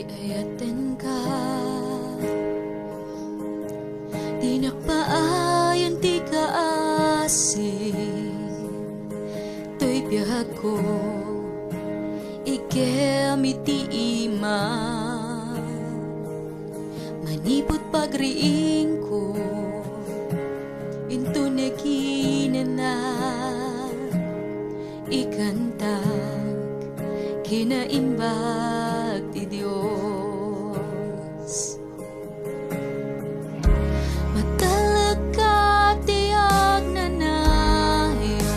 ayaten ka, di nakpaayan ti kaasi, to'y biyag ko, ikemiti ima, manipot pagriing ko, into neginana, ikantag, kinaimbag ti Diyos. Matalag ka tiyag nanayo,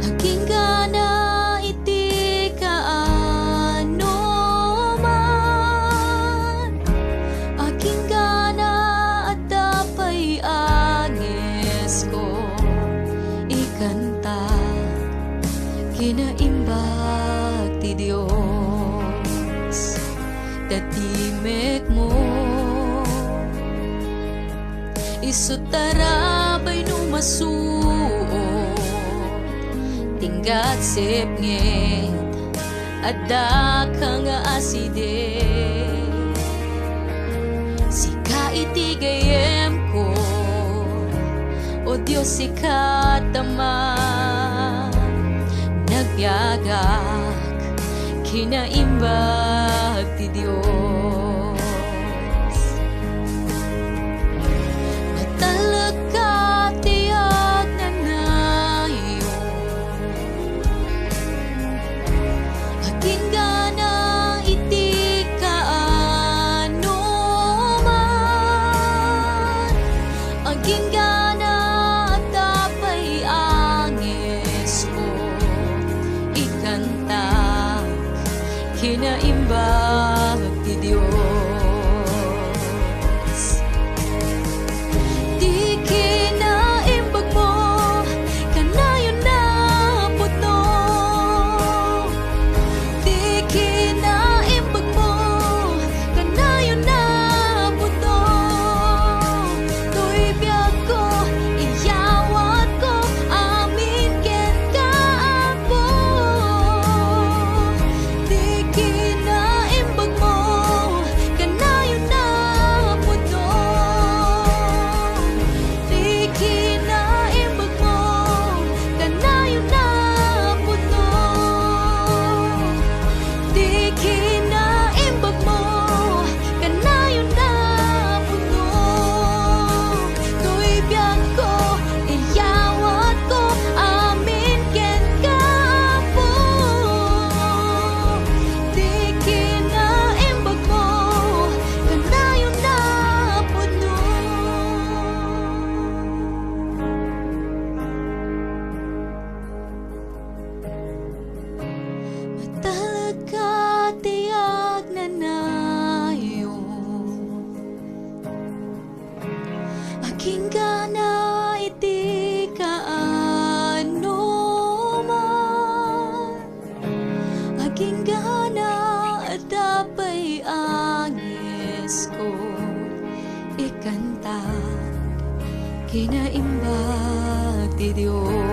aging gana iti kaano man, aging gana at dapay agis ko, ikanta kinaimbag ti Diyos. Datimek mo isutarabay no masuo, tinggat sepngit at dakang aside, sika itigayem ko, o Diyos ikataman, nagbiagak kinaimbag ti Diyos. Matalag ka tiyag nanayo, aging gana iti kaano man, aging gana at dapay angis ko, ikanta kinaimbag ti Diyos. Di kinaimbag mo kanayon na puno, di kinaimbag mo kanayon na puno, to'y biyag ko, iyawat ko, amin ken kaapo. Di kinaimbag mo kanayon na puno, di kinaimbag mo kanayon na puno, di kinaimbag mo kanayon na puno, to'y biyag ko, iyawat ko, amin ken kaapo. Di kinaimbag mo kanayon na puno. Matalag ka tiyag nanayo, aging gana iti kaano man, aging gana at dapay angis ko, ikanta kinaimbag ti Diyos.